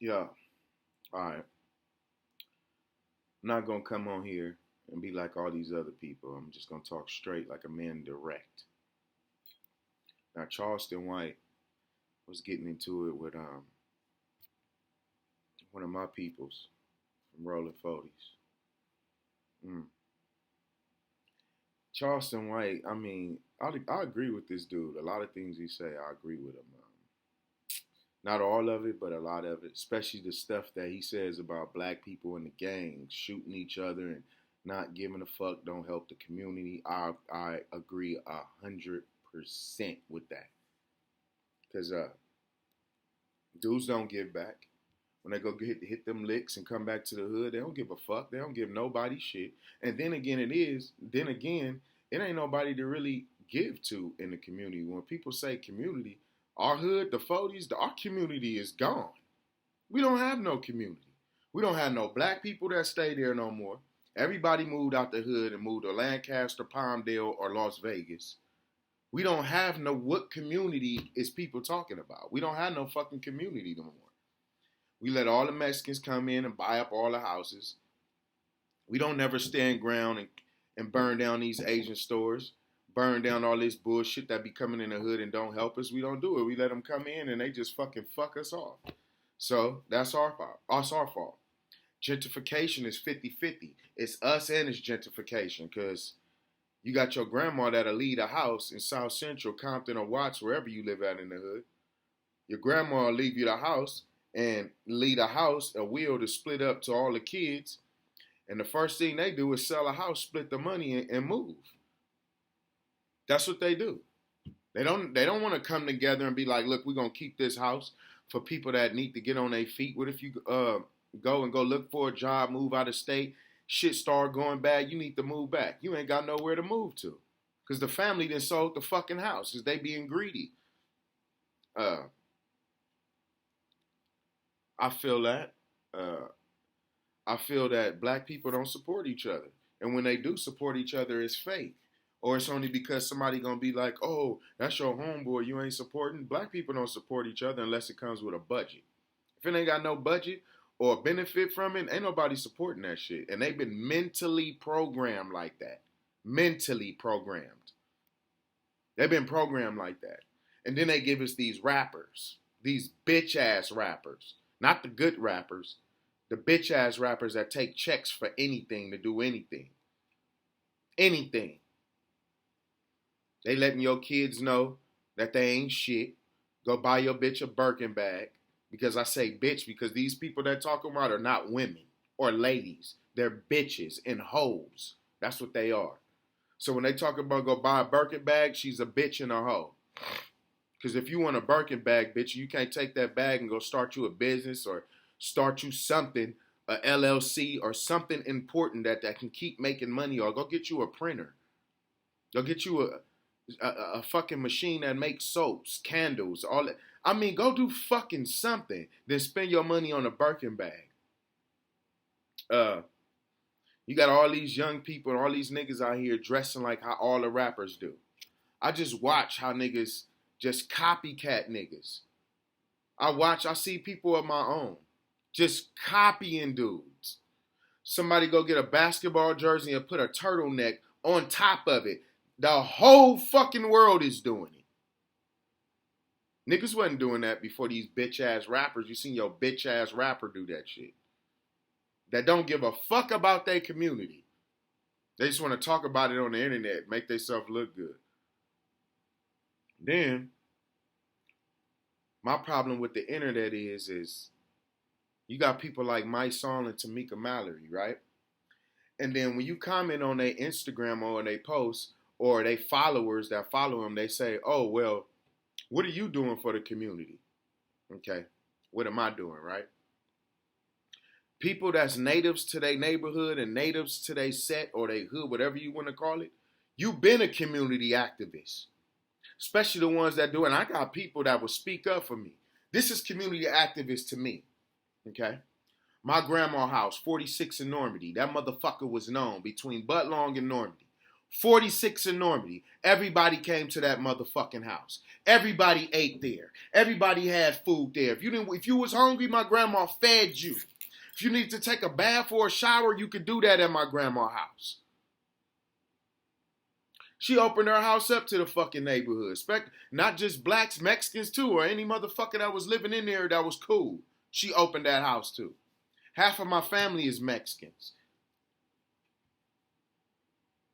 Yeah, all right. I'm not gonna come on here and be like all these other people. I'm just gonna talk straight like a man direct. Now, Charleston White was getting into it with one of my peoples from Rolling 40s. Mm. Charleston White, I mean, I agree with this dude. A lot of things he say, I agree with him. Not all of it, but a lot of it, especially the stuff that he says about black people in the gangs shooting each other and not giving a fuck don't help the community. I agree 100% with that because dudes don't give back. When they go hit them licks and come back to the hood, they don't give a fuck. They don't give nobody shit. And then again, it ain't nobody to really give to in the community. When people say community, our hood, the 40s, our community is gone. We don't have no community. We don't have no black people that stay there no more. Everybody moved out the hood and moved to Lancaster, Palmdale, or Las Vegas. We don't have no what community is people talking about. We don't have no fucking community no more. We let all the Mexicans come in and buy up all the houses. We don't never stand ground and burn down these Asian stores, burn down all this bullshit that be coming in the hood and don't help us. We don't do it. We let them come in and they just fucking fuck us off. So that's our fault. That's our fault. Gentrification is 50-50. It's us and it's gentrification because you got your grandma that'll leave a house in South Central, Compton, or Watts, wherever you live at in the hood. Your grandma will leave you the house and leave a house, a will to split up to all the kids. And the first thing they do is sell a house, split the money, and move. That's what they do. They don't want to come together and be like, look, we're going to keep this house for people that need to get on their feet. What if you go look for a job, move out of state, shit start going bad, you need to move back. You ain't got nowhere to move to. Because the family then sold the fucking house because they being greedy. I feel that. I feel that black people don't support each other. And when they do support each other, it's fake. Or it's only because somebody gonna be like, oh, that's your homeboy, you ain't supporting. Black people don't support each other unless it comes with a budget. If it ain't got no budget or benefit from it, ain't nobody supporting that shit. And they've been mentally programmed like that. Mentally programmed. They've been programmed like that. And then they give us these rappers, these bitch ass rappers, not the good rappers, the bitch ass rappers that take checks for anything to do anything. Anything. They letting your kids know that they ain't shit. Go buy your bitch a Birkin bag. Because I say bitch because these people that talking about are not women or ladies. They're bitches and hoes. That's what they are. So when they talk about go buy a Birkin bag, she's a bitch and a hoe. Because if you want a Birkin bag, bitch, you can't take that bag and go start you a business or start you something, a LLC or something important that can keep making money, or go get you a printer. Go get you a fucking machine that makes soaps, candles, all that. I mean, go do fucking something. Then spend your money on a Birkin bag. You got all these young people and all these niggas out here dressing like how all the rappers do. I just watch how niggas just copycat niggas. I see people of my own just copying dudes. Somebody go get a basketball jersey and put a turtleneck on top of it. The whole fucking world is doing it. Niggas wasn't doing that before these bitch ass rappers. You seen your bitch ass rapper do that shit. That don't give a fuck about their community. They just want to talk about it on the internet, make themselves look good. Then, my problem with the internet is you got people like Mike Saul and Tamika Mallory, right? And then when you comment on their Instagram or they post, or they followers that follow them, they say, oh, well, what are you doing for the community? Okay, what am I doing, right? People that's natives to their neighborhood and natives to their set or their hood, whatever you want to call it, you've been a community activist. Especially the ones that do, and I got people that will speak up for me. This is community activist to me, okay? My grandma's house, 46 in Normandy, that motherfucker was known between Budlong and Normandy. 46 in Normandy. Everybody came to that motherfucking house. Everybody ate there. Everybody had food there. If you was hungry, my grandma fed you. If you needed to take a bath or a shower, you could do that at my grandma's house. She opened her house up to the fucking neighborhood. Not just blacks, Mexicans too, or any motherfucker that was living in there that was cool. She opened that house too. Half of my family is Mexicans.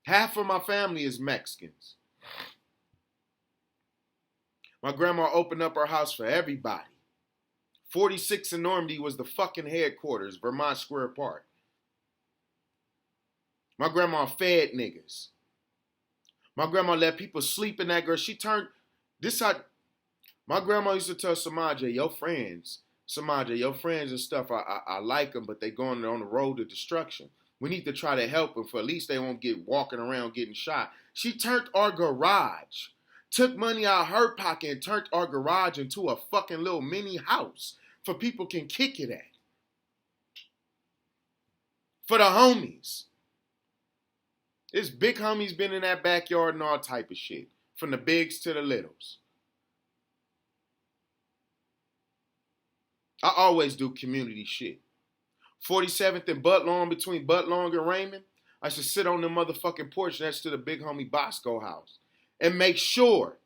Half of my family is Mexicans. My grandma opened up her house for everybody. 46 in Normandy was the fucking headquarters, Vermont Square Park. My grandma fed niggas. My grandma let people sleep in that girl. My grandma used to tell Samaje, your friends and stuff, I like them, but they going on the road to destruction. We need to try to help them for at least they won't get walking around getting shot. She turned our garage, took money out of her pocket and turned our garage into a fucking little mini house for people can kick it at. For the homies. This big homies been in that backyard and all type of shit. From the bigs to the littles. I always do community shit. 47th and Buttlong, between Buttlong and Raymond, I should sit on the motherfucking porch next to the big homie Bosco house. And make sure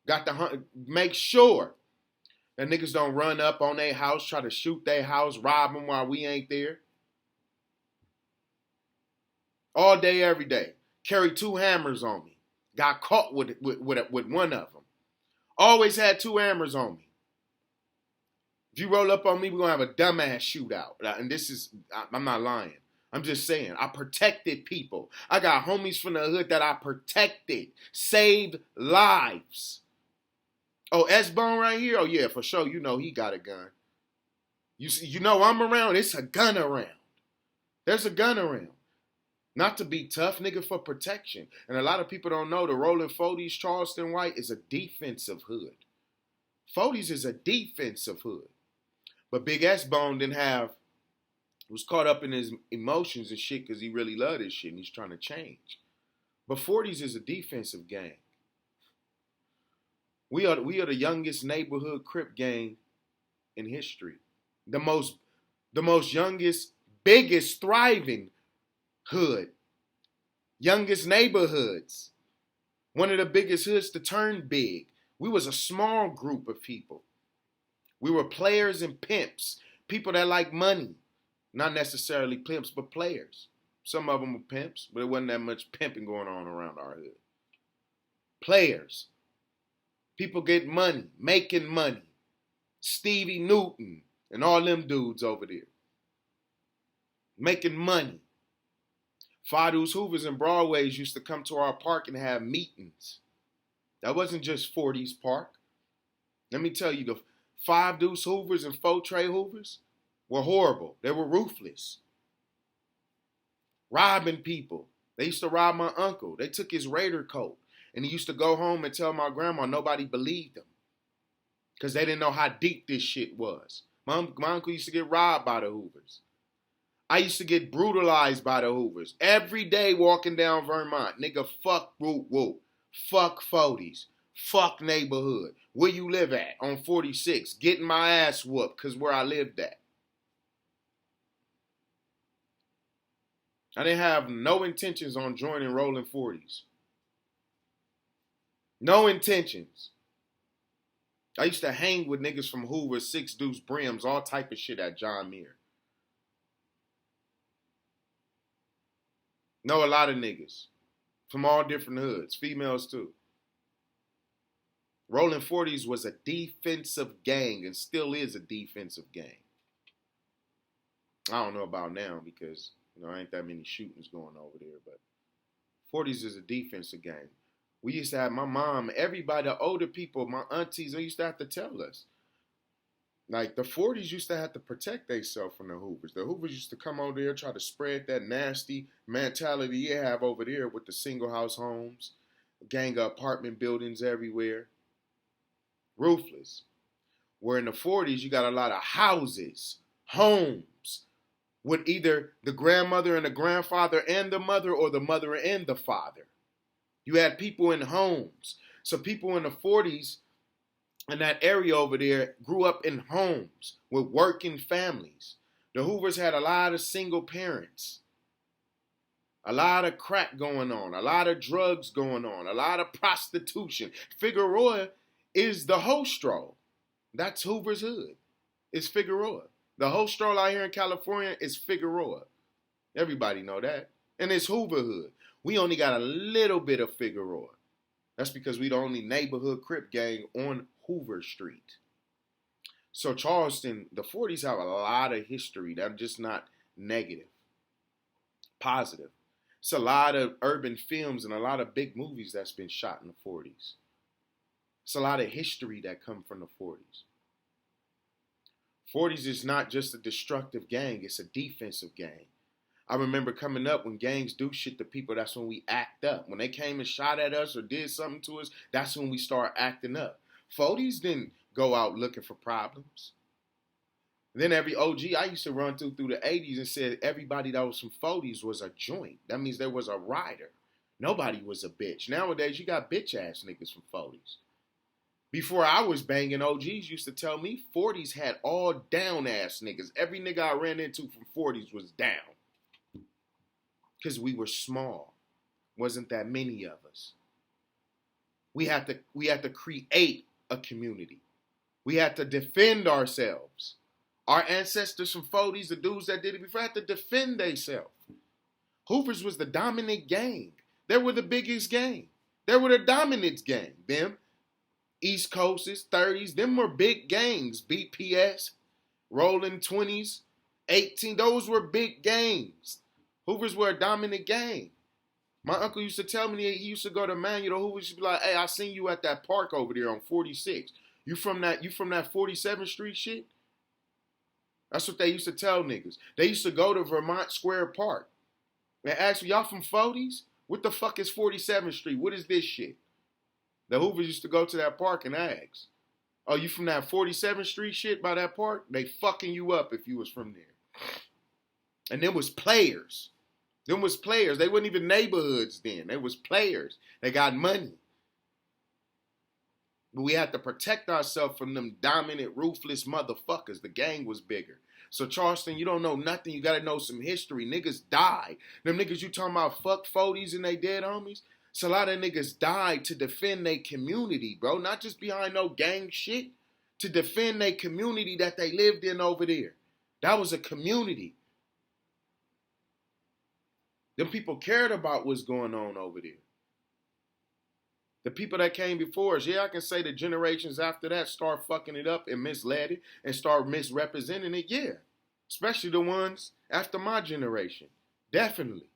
that niggas don't run up on their house, try to shoot their house, rob them while we ain't there. All day, every day. Carry 2 hammers on me. Got caught with one of them. Always had 2 hammers on me. If you roll up on me, we're going to have a dumbass shootout. And I'm not lying. I'm just saying, I protected people. I got homies from the hood that I protected. Saved lives. Oh, S-Bone right here? Oh, yeah, for sure. You know he got a gun. You know I'm around. It's a gun around. There's a gun around. Not to be tough, nigga, for protection. And a lot of people don't know the Rollin 40s, Charleston White is a defensive hood. 40s is a defensive hood. But Big S-Bone was caught up in his emotions and shit because he really loved his shit and he's trying to change. But 40s is a defensive gang. We are the youngest neighborhood Crip gang in history. The most youngest, biggest, thriving hood. Youngest neighborhoods. One of the biggest hoods to turn big. We was a small group of people. We were players and pimps. People that like money. Not necessarily pimps, but players. Some of them were pimps, but it wasn't that much pimping going on around our hood. Players. People get money, making money. Stevie Newton and all them dudes over there. Making money. Fadu's Hoovers and Broadways used to come to our park and have meetings. That wasn't just 40s Park. Let me tell you, the 5 Deuce Hoovers and 4 Trey Hoovers were horrible. They were ruthless. Robbing people. They used to rob my uncle. They took his Raider coat. And he used to go home and tell my grandma nobody believed him. Because they didn't know how deep this shit was. My uncle used to get robbed by the Hoovers. I used to get brutalized by the Hoovers. Every day walking down Vermont. Nigga, fuck Root Woo. Fuck 40s. Fuck neighborhood. Where you live at? On 46. Getting my ass whooped because where I lived at. I didn't have no intentions on joining Rollin 40s. No intentions. I used to hang with niggas from Hoover, 6 Deuce Brims, all type of shit at John Muir. Know a lot of niggas from all different hoods, females too. Rollin 40s was a defensive gang and still is a defensive gang. I don't know about now because, ain't that many shootings going over there, but 40s is a defensive gang. We used to have my mom, everybody, the older people, my aunties, they used to have to tell us. Like, the 40s used to have to protect themselves from the Hoovers. The Hoovers used to come over there, try to spread that nasty mentality you have over there with the single house homes, gang of apartment buildings everywhere. Ruthless. Where in the 40s, you got a lot of houses, homes, with either the grandmother and the grandfather and the mother or the mother and the father. You had people in homes. So people in the 40s in that area over there grew up in homes with working families. The Hoovers had a lot of single parents, a lot of crack going on, a lot of drugs going on, a lot of prostitution. Figueroa is the Hostro. That's Hoover's hood. It's Figueroa. The Hostro out here in California is Figueroa. Everybody know that. And it's Hoover hood. We only got a little bit of Figueroa. That's because we the only neighborhood Crip gang on Hoover Street. So Charleston, the 40s have a lot of history that's just not negative, positive. It's a lot of urban films and a lot of big movies that's been shot in the 40s. It's a lot of history that come from the 40s. 40s is not just a destructive gang, it's a defensive gang. I remember coming up when gangs do shit to people, that's when we act up. When they came and shot at us or did something to us, that's when we start acting up. 40s didn't go out looking for problems. And then every OG I used to run through the 80s and said everybody that was from 40s was a joint. That means there was a rider. Nobody was a bitch. Nowadays, you got bitch ass niggas from 40s. Before I was banging, OGs used to tell me 40s had all down ass niggas. Every nigga I ran into from 40s was down. Because we were small. Wasn't that many of us. We had to create a community. We had to defend ourselves. Our ancestors from 40s, the dudes that did it before, had to defend themselves. Hoovers was the dominant gang. They were the biggest gang. They were the dominant gang. Them, East Coasters, 30s, them were big gangs. BPS, Rollin 20s, 18, those were big gangs. Hoovers were a dominant gang. My uncle used to tell me he used to go to Manual. Hoovers used to be like, hey, I seen you at that park over there on 46. You from that 47th Street shit? That's what they used to tell niggas. They used to go to Vermont Square Park and ask me, y'all from 40s? What the fuck is 47th Street? What is this shit? The Hoovers used to go to that park and ask, oh, you from that 47th Street shit by that park? They fucking you up if you was from there. And them was players. Them was players. They wasn't even neighborhoods then. They was players. They got money. But we had to protect ourselves from them dominant, ruthless motherfuckers. The gang was bigger. So Charleston, you don't know nothing. You got to know some history. Niggas died. Them niggas you talking about fuck 40s and they dead homies? So a lot of niggas died to defend their community, bro. Not just behind no gang shit. To defend their community that they lived in over there. That was a community. Them people cared about what's going on over there. The people that came before us, yeah, I can say the generations after that start fucking it up and misled it and start misrepresenting it, yeah. Especially the ones after my generation. Definitely.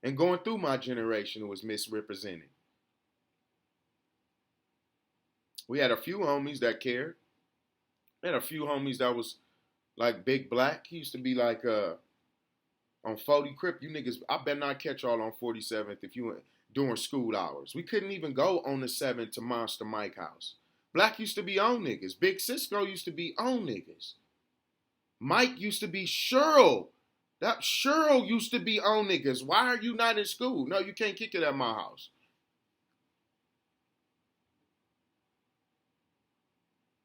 And going through my generation was misrepresented. We had a few homies that cared. We had a few homies that was like Big Black. He used to be like, on 40 Crip, you niggas, I better not catch y'all on 47th if you during school hours. We couldn't even go on the 7th to Monster Mike house. Black used to be on niggas. Big Cisco used to be on niggas. Mike used to be Cheryl. That Cheryl used to be on niggas. Why are you not in school? No, you can't kick it at my house.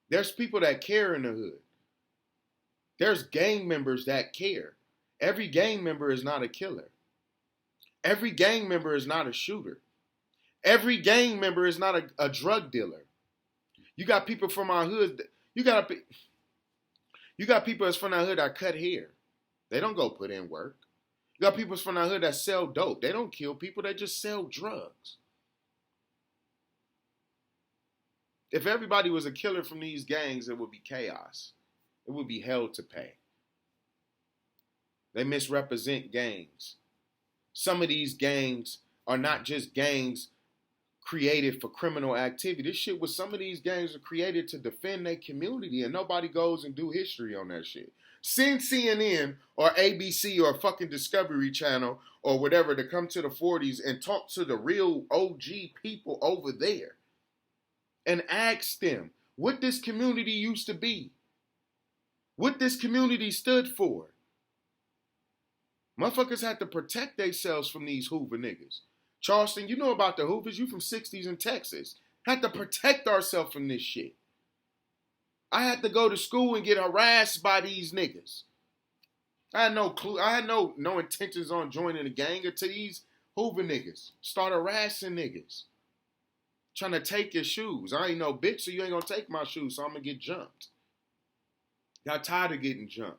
There's people that care in the hood. There's gang members that care. Every gang member is not a killer. Every gang member is not a shooter. Every gang member is not a drug dealer. You got people from our hood. You got people that's from our hood that cut hair. They don't go put in work. You got people from our hood that sell dope. They don't kill people. They just sell drugs. If everybody was a killer from these gangs, it would be chaos. It would be hell to pay. They misrepresent gangs. Some of these gangs are not just gangs created for criminal activity. This shit was some of these gangs are created to defend their community and nobody goes and do history on that shit. Send CNN or ABC or fucking Discovery Channel or whatever to come to the 40s and talk to the real OG people over there and ask them what this community used to be, what this community stood for. Motherfuckers had to protect themselves from these Hoover niggas. Charleston, you know about the Hoovers. You from 60s in Texas. Had to protect ourselves from this shit. I had to go to school and get harassed by these niggas. I had no clue. I had no intentions on joining a gang until these Hoover niggas start harassing niggas. Trying to take your shoes. I ain't no bitch, so you ain't gonna take my shoes, so I'm gonna get jumped. Got tired of getting jumped.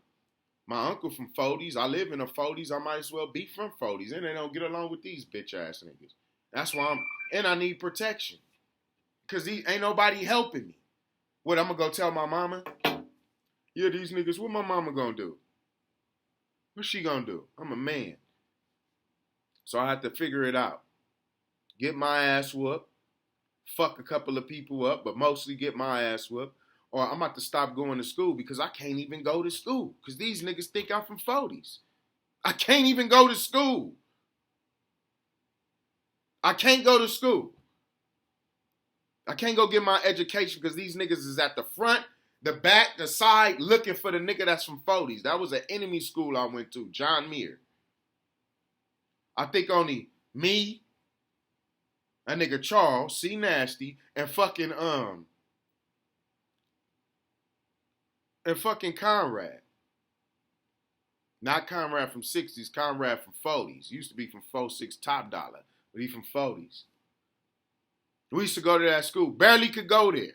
My uncle from 40s. I live in the 40s. I might as well be from 40s. And they don't get along with these bitch ass niggas. That's why and I need protection. Because ain't nobody helping me. What, I'm going to go tell my mama? Yeah, these niggas, what my mama going to do? What's she going to do? I'm a man. So I have to figure it out. Get my ass whooped. Fuck a couple of people up, but mostly get my ass whooped. Or I'm about to stop going to school because I can't even go to school. Because these niggas think I'm from 40s. I can't even go to school. I can't go to school. I can't go get my education because these niggas is at the front, the back, the side, looking for the nigga that's from 40s. That was an enemy school I went to, John Muir. I think only me, a nigga Charles, C Nasty, and fucking Conrad. Not Conrad from 60s, Conrad from 40s. Used to be from 46 Top Dollar, but he from 40s. We used to go to that school. Barely could go there.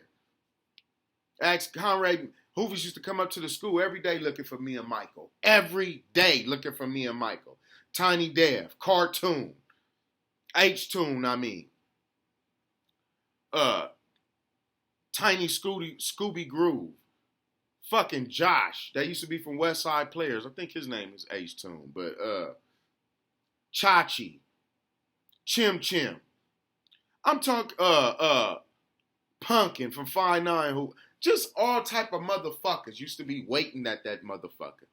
Ask Conrad. Hoovers used to come up to the school every day looking for me and Michael. Every day looking for me and Michael. Tiny Dev, Cartoon, H-Tune, Tiny Scooby Groove. Fucking Josh. That used to be from West Side Players. I think his name is H-Tune. But Chachi. Chim Chim. I'm talking Punkin from 5'9", who just all type of motherfuckers used to be waiting at that motherfucker.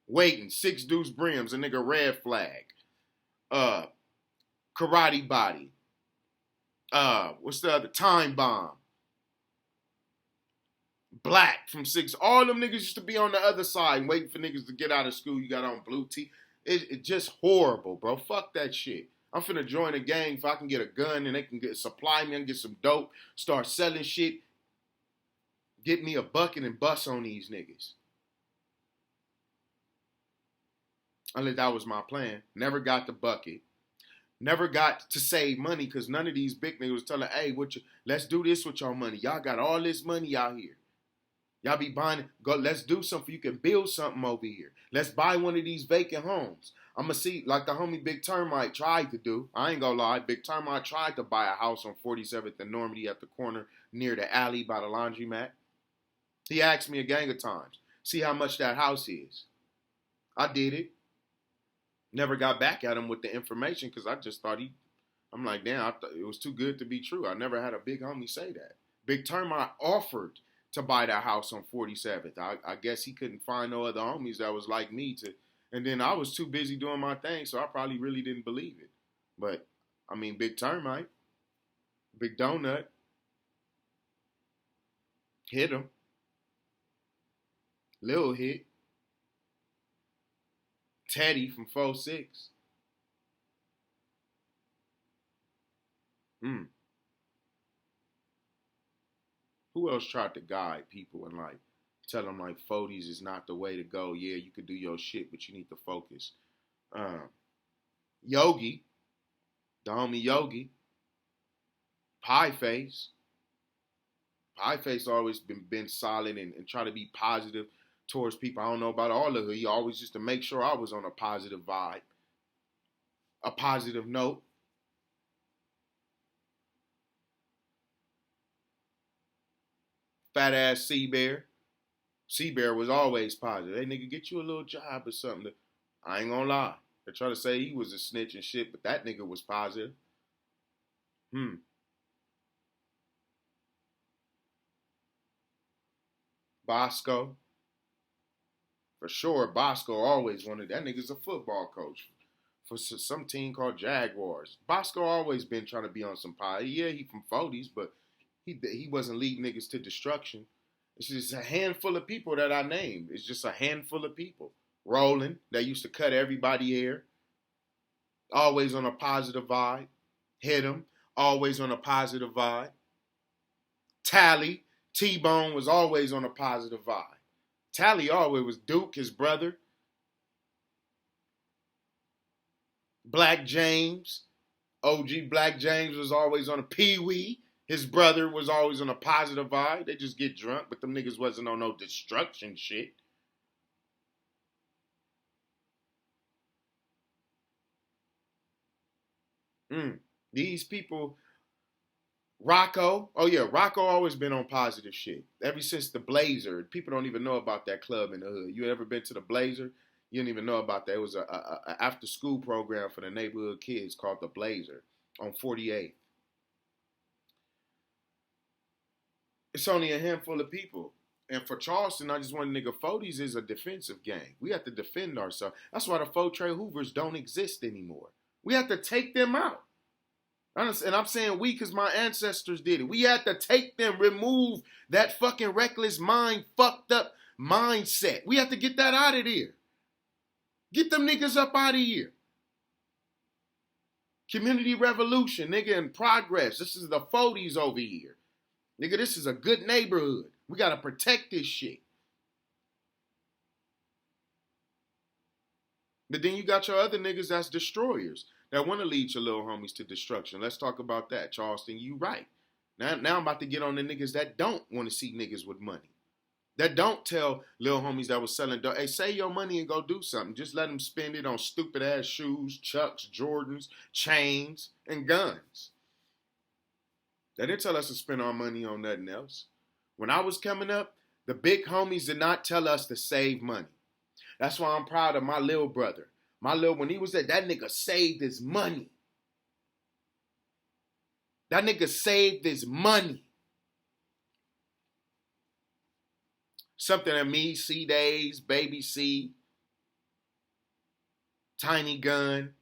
Waiting. 6 Deuce Brims, a nigga Red Flag. Karate Body. What's the other? Time Bomb. Black from 6. All them niggas used to be on the other side waiting for niggas to get out of school. You got on blue tee. It's just horrible, bro. Fuck that shit. I'm finna join a gang if I can get a gun and they can supply me and get some dope, start selling shit, get me a bucket and bust on these niggas. Unless that was my plan. Never got the bucket. Never got to save money because none of these big niggas was telling, hey, let's do this with your money. Y'all got all this money out here. Y'all be buying, let's do something. You can build something over here. Let's buy one of these vacant homes. I'm going to see, like the homie Big Termite tried to do. I ain't going to lie. Big Termite tried to buy a house on 47th and Normandy at the corner near the alley by the laundromat. He asked me a gang of times, see how much that house is. I did it. Never got back at him with the information because I just thought I'm like, damn, I thought it was too good to be true. I never had a big homie say that. Big Termite offered to buy that house on 47th. I guess he couldn't find no other homies that was like me to. And then I was too busy doing my thing, so I probably really didn't believe it. But, I mean, Big Termite, Big Donut, hit him. Lil hit. Teddy from 4-6. Who else tried to guide people and like tell them like 40s is not the way to go? Yeah, you could do your shit, but you need to focus. Yogi, the homie Yogi, Pie Face. Pie Face always been solid and try to be positive towards people. I don't know about all of it. He always used to make sure I was on a positive vibe, a positive note. Fat ass C-Bear. C-Bear was always positive. Hey, nigga, get you a little job or something. I ain't gonna lie. They try to say he was a snitch and shit, but that nigga was positive. Bosco. For sure, Bosco always wanted. That nigga's a football coach for some team called Jaguars. Bosco always been trying to be on some pie. Yeah, he from 40s, but he wasn't leading niggas to destruction. It's just a handful of people that I named. It's just a handful of people. Rollin, that used to cut everybody hair. Always on a positive vibe. Hit him. Always on a positive vibe. Tally, T-Bone was always on a positive vibe. Tally always was Duke, his brother. Black James, OG Black James was always on a Pee-wee. His brother was always on a positive vibe. They just get drunk, but them niggas wasn't on no destruction shit. These people, Rocco. Oh yeah, Rocco always been on positive shit. Ever since the Blazer. People don't even know about that club in the hood. You ever been to the Blazer? You didn't even know about that. It was a after school program for the neighborhood kids called the Blazer on 48th. It's only a handful of people. And for Charleston, I just want nigga 40s is a defensive gang. We have to defend ourselves. That's why the Fortray Hoovers don't exist anymore. We have to take them out. And I'm saying we because my ancestors did it. We had to take them, remove that fucking reckless mind, fucked up mindset. We have to get that out of there. Get them niggas up out of here. Community revolution, nigga, in progress. This is the 40s over here. Nigga, this is a good neighborhood. We got to protect this shit. But then you got your other niggas that's destroyers that want to lead your little homies to destruction. Let's talk about that. Charleston, you right. Now I'm about to get on the niggas that don't want to see niggas with money. That don't tell little homies that was selling dope, hey, save your money and go do something. Just let them spend it on stupid ass shoes, Chucks, Jordans, chains, and guns. They didn't tell us to spend our money on nothing else. When I was coming up, the big homies did not tell us to save money. That's why I'm proud of my little brother. When he was there, that nigga saved his money. That nigga saved his money. Something that me, C-Days, Baby C, Tiny Gun,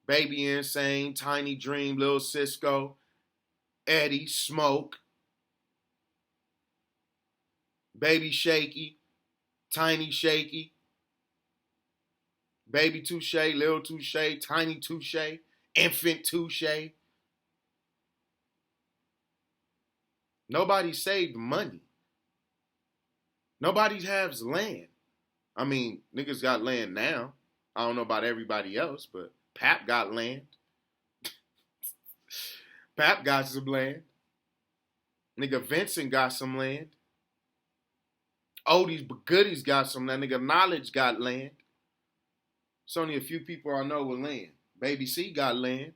Baby Insane, Tiny Dream, Lil Cisco, Eddie, Smoke, Baby Shaky, Tiny Shaky, Baby Touche, Lil Touche, Tiny Touche, Infant Touche. Nobody saved money. Nobody has land. I mean, niggas got land now. I don't know about everybody else, but Pap got land. Pap got some land. Nigga Vincent got some land. Oldies but goodies got some land. Nigga Knowledge got land. It's only a few people I know with land. Baby C got land.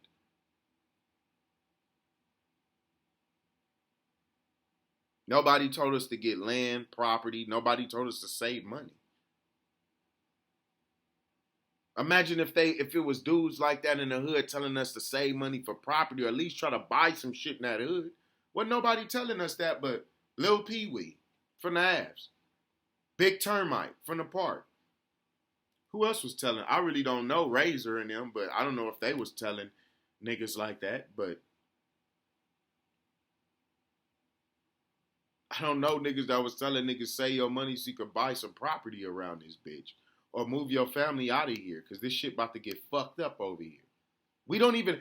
Nobody told us to get land, property. Nobody told us to save money. Imagine if it was dudes like that in the hood telling us to save money for property or at least try to buy some shit in that hood. Wasn't nobody telling us that but Lil Pee-wee from the Avs. Big Termite from the park. Who else was telling? I really don't know Razor and them, but I don't know if they was telling niggas like that, but I don't know niggas that was telling niggas save your money so you could buy some property around this bitch. Or move your family out of here because this shit about to get fucked up over here. We don't even,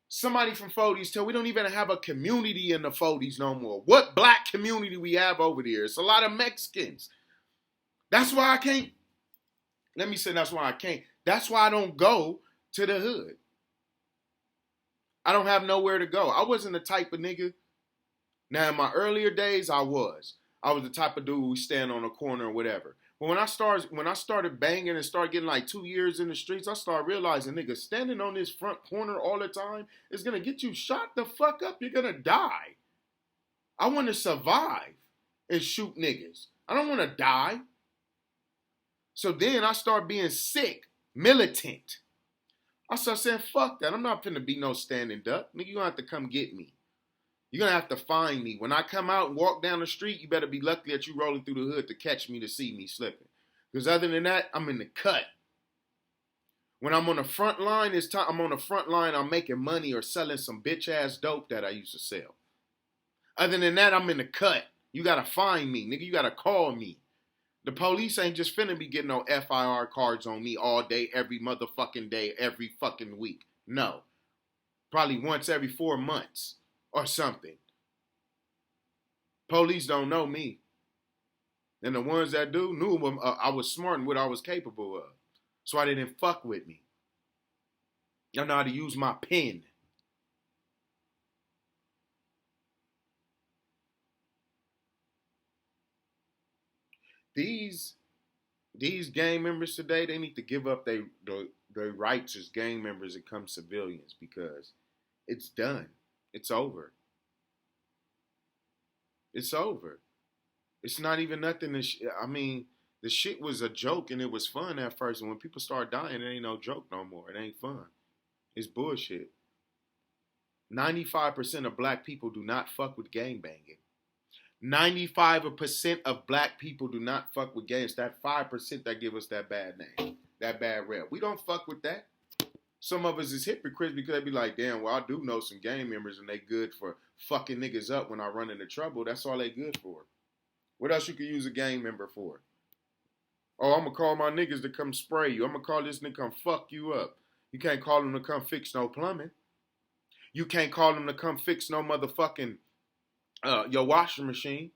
somebody from 40s tell we don't even have a community in the 40s no more. What black community we have over there? It's a lot of Mexicans. That's why I can't, let me say that's why I can't. That's why I don't go to the hood. I don't have nowhere to go. I wasn't the type of nigga. Now, in my earlier days, I was. I was the type of dude who stand on a corner or whatever. But when I started banging and started getting like 2 years in the streets, I started realizing, nigga, standing on this front corner all the time is going to get you shot the fuck up. You're going to die. I want to survive and shoot niggas. I don't want to die. So then I started being sick, militant. I started saying, fuck that. I'm not finna be no standing duck. Nigga, you're going to have to come get me. You're going to have to find me. When I come out and walk down the street, you better be lucky that you rolling through the hood to catch me to see me slipping. Because other than that, I'm in the cut. When I'm on the front line, I'm on the front line, I'm making money or selling some bitch-ass dope that I used to sell. Other than that, I'm in the cut. You got to find me, nigga. You got to call me. The police ain't just finna be getting no FIR cards on me all day, every motherfucking day, every fucking week. No. Probably once every 4 months or something. Police don't know me. And the ones that do knew I was smart and what I was capable of. So I didn't fuck with me. Y'all know how to use my pen. These gang members today, they need to give up their rights as gang members and become civilians because it's done. It's over. It's over. It's not even nothing. The shit was a joke and it was fun at first. And when people start dying, it ain't no joke no more. It ain't fun. It's bullshit. 95% of black people do not fuck with gangbanging. 95% of black people do not fuck with gangs. That 5% that give us that bad name, that bad rep. We don't fuck with that. Some of us is hypocrites because they be like, damn, well, I do know some gang members and they good for fucking niggas up when I run into trouble. That's all they good for. What else you could use a gang member for? Oh, I'm going to call my niggas to come spray you. I'm going to call this nigga come fuck you up. You can't call them to come fix no plumbing. You can't call them to come fix no motherfucking your washing machine.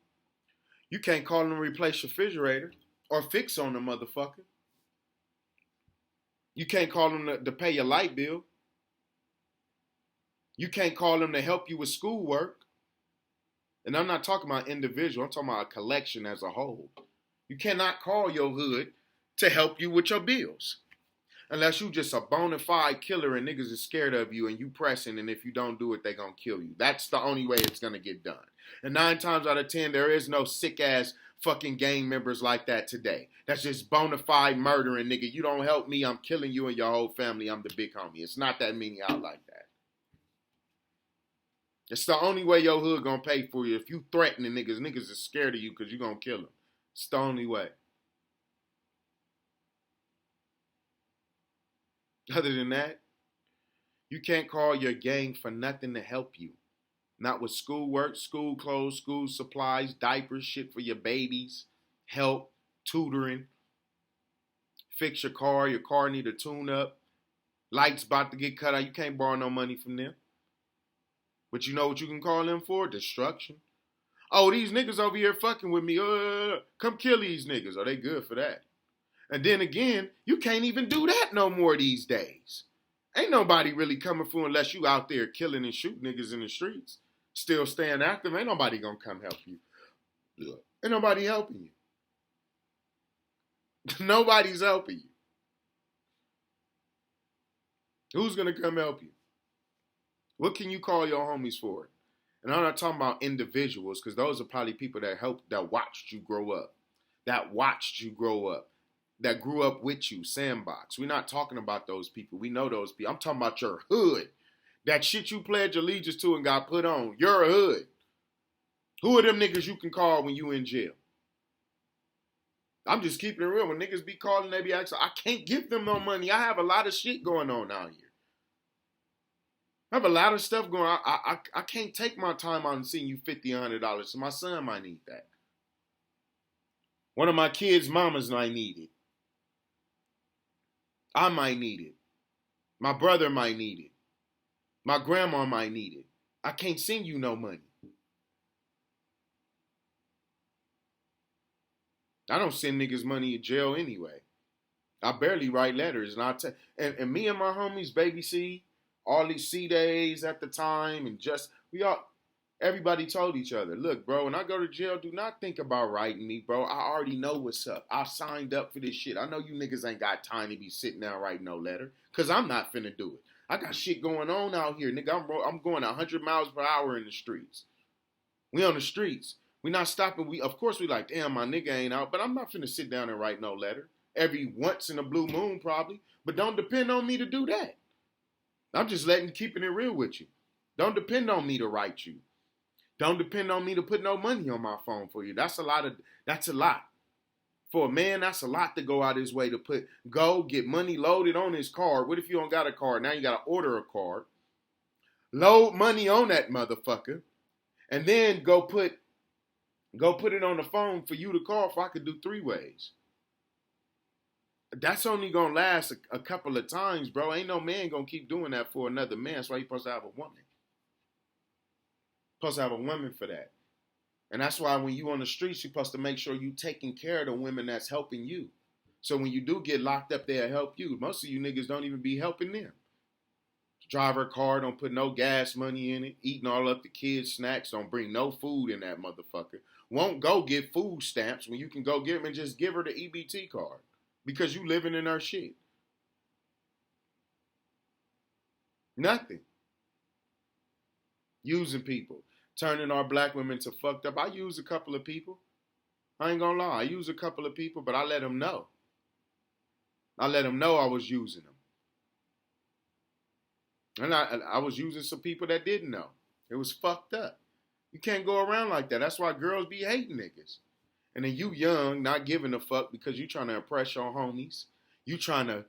You can't call them to replace your refrigerator or fix on the motherfucker. You can't call them to pay your light bill. You can't call them to help you with schoolwork. And I'm not talking about individual. I'm talking about a collection as a whole. You cannot call your hood to help you with your bills. Unless you just a bona fide killer and niggas is scared of you and you pressing, and if you don't do it, they gonna kill you. That's the only way it's gonna get done. And 9 times out of 10, there is no sick ass fucking gang members like that today. That's just bona fide murdering, nigga. You don't help me, I'm killing you and your whole family. I'm the big homie. It's not that many out like that. It's the only way your hood gonna pay for you. If you threatening niggas, niggas is scared of you because you gonna kill them. It's the only way. Other than that, you can't call your gang for nothing to help you. Not with schoolwork, school clothes, school supplies, diapers, shit for your babies, help, tutoring, fix your car need a tune up, lights about to get cut out. You can't borrow no money from them. But you know what you can call them for? Destruction. Oh, these niggas over here fucking with me. Come kill these niggas. Oh, they good for that. And then again, you can't even do that no more these days. Ain't nobody really coming through unless you out there killing and shooting niggas in the streets. Still staying active. Ain't nobody gonna come help you. Ain't nobody helping you. Nobody's helping you. Who's gonna come help you? What can you call your homies for? And I'm not talking about individuals, because those are probably people that watched you grow up. That grew up with you, sandbox. We're not talking about those people. We know those people. I'm talking about your hood. That shit you pledged allegiance to and got put on. Your hood. Who are them niggas you can call when you in jail? I'm just keeping it real. When niggas be calling, they be asking, I can't give them no money. I have a lot of shit going on out here. I have a lot of stuff going on. I can't take my time out and send you $50, $100. So my son might need that. One of my kids' mamas might need it. I might need it. My brother might need it. My grandma might need it. I can't send you no money. I don't send niggas money in jail anyway. I barely write letters. And me and my homies, Baby C, all these C days at the time, and everybody told each other, look, bro, when I go to jail, do not think about writing me, bro. I already know what's up. I signed up for this shit. I know you niggas ain't got time to be sitting down writing no letter, because I'm not finna do it. I got shit going on out here, nigga. I'm going 100 miles per hour in the streets. We on the streets. We not stopping. Of course we like, damn, my nigga ain't out, but I'm not finna sit down and write no letter. Every once in a blue moon probably, but don't depend on me to do that. I'm just keeping it real with you. Don't depend on me to write you. Don't depend on me to put no money on my phone for you. That's a lot. For a man, that's a lot to go out his way to get money loaded on his card. What if you don't got a card? Now you got to order a card. Load money on that motherfucker. And then go put Go put it on the phone for you to call if I could do 3 ways. That's only gonna last a couple of times, bro. Ain't no man gonna keep doing that for another man. That's why you supposed to have a woman. Supposed to have a woman for that. And that's why when you on the streets, you're supposed to make sure you taking care of the women that's helping you. So when you do get locked up, they'll help you. Most of you niggas don't even be helping them. Drive her car, don't put no gas money in it, eating all up the kids' snacks, don't bring no food in that motherfucker. Won't go get food stamps when you can go get them and just give her the EBT card because you living in her shit. Nothing. Using people. Turning our black women to fucked up. I use a couple of people. I ain't gonna lie. I use a couple of people, but I let them know. I let them know I was using them. And I was using some people that didn't know. It was fucked up. You can't go around like that. That's why girls be hating niggas. And then you young, not giving a fuck because you trying to impress your homies. You trying to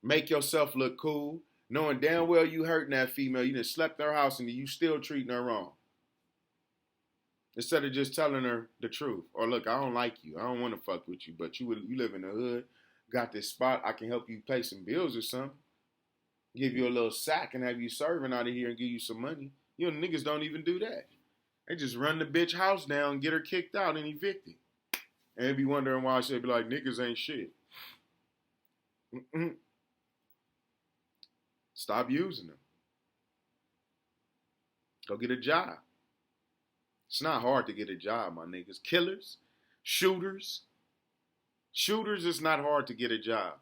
make yourself look cool. Knowing damn well you hurting that female. You done slept in her house and you still treating her wrong. Instead of just telling her the truth. Or look, I don't like you. I don't want to fuck with you. But you live in the hood. Got this spot. I can help you pay some bills or something. Give you a little sack and have you serving out of here and give you some money. You know, niggas don't even do that. They just run the bitch house down and get her kicked out and evicted. And they be wondering why I should be like, niggas ain't shit. Stop using them. Go get a job. It's not hard to get a job, my niggas. Killers, shooters. Shooters, it's not hard to get a job.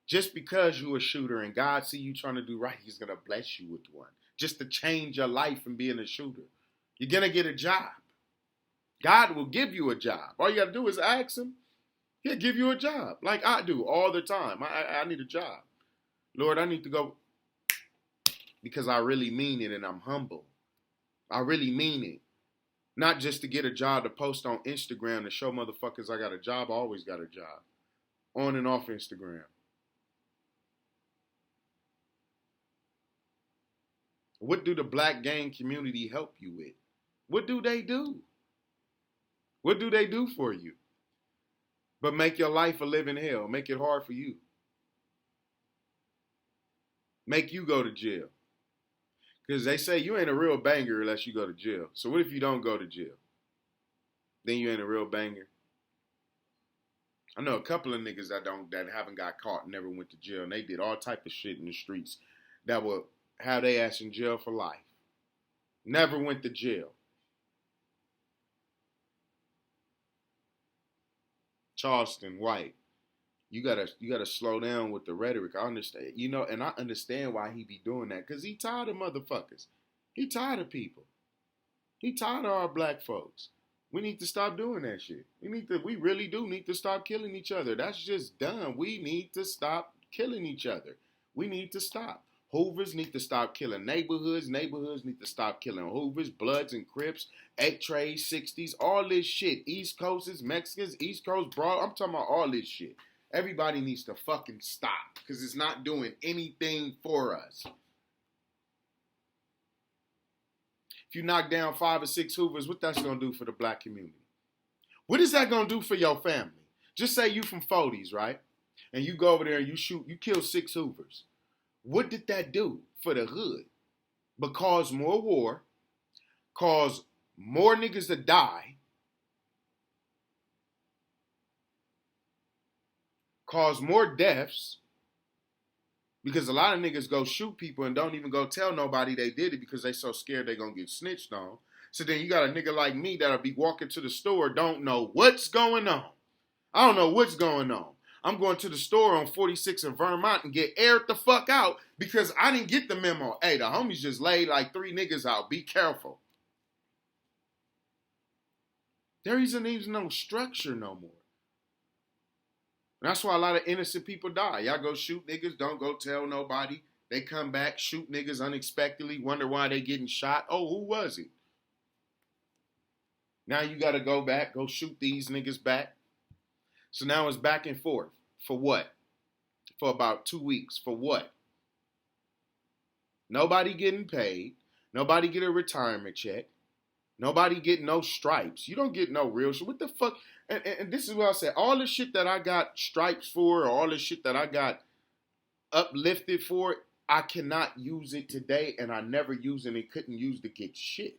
Just because you're a shooter and God see you trying to do right, he's going to bless you with one. Just to change your life from being a shooter. You're going to get a job. God will give you a job. All you got to do is ask him. He'll give you a job. Like I do all the time. I need a job. Lord, I need to go. Because I really mean it and I'm humble. I really mean it. Not just to get a job to post on Instagram to show motherfuckers I got a job. I always got a job. On and off Instagram. What do the black gang community help you with? What do they do? What do they do for you? But make your life a living hell. Make it hard for you. Make you go to jail. Because they say you ain't a real banger unless you go to jail. So what if you don't go to jail? Then you ain't a real banger. I know a couple of niggas that haven't got caught and never went to jail. And they did all type of shit in the streets that will have they ass in jail for life. Never went to jail. Charleston White. You gotta slow down with the rhetoric. I understand, and I understand why he be doing that. Cause he tired of motherfuckers. He tired of people. He tired of our black folks. We need to stop doing that shit. We really do need to stop killing each other. That's just dumb. We need to stop killing each other. We need to stop. Hoovers need to stop killing neighborhoods. Neighborhoods need to stop killing Hoovers, Bloods and Crips, 8-Trays, 60s, all this shit. East Coasters, Mexicans, East Coast, bro. I'm talking about all this shit. Everybody needs to fucking stop because it's not doing anything for us. If you knock down 5 or 6 Hoovers, what that's going to do for the black community? What is that going to do for your family? Just say you from 40s, right? And you go over there and you kill 6 Hoovers. What did that do for the hood? But cause more war, cause more niggas to die, cause more deaths, because a lot of niggas go shoot people and don't even go tell nobody they did it because they so scared they gonna get snitched on. So then you got a nigga like me that'll be walking to the store, don't know what's going on. I don't know what's going on. I'm going to the store on 46 in Vermont and get aired the fuck out because I didn't get the memo. Hey, the homies just laid like 3 niggas out. Be careful. There isn't even no structure no more. And that's why a lot of innocent people die. Y'all go shoot niggas, don't go tell nobody. They come back, shoot niggas unexpectedly, wonder why they getting shot. Oh, who was it? Now you got to go back, go shoot these niggas back. So now it's back and forth. For what? For about 2 weeks. For what? Nobody getting paid. Nobody get a retirement check. Nobody get no stripes. You don't get no real shit. What the fuck? And this is what I said. All the shit that I got stripes for, or all the shit that I got uplifted for, I cannot use it today, and I never use it and couldn't use to get shit.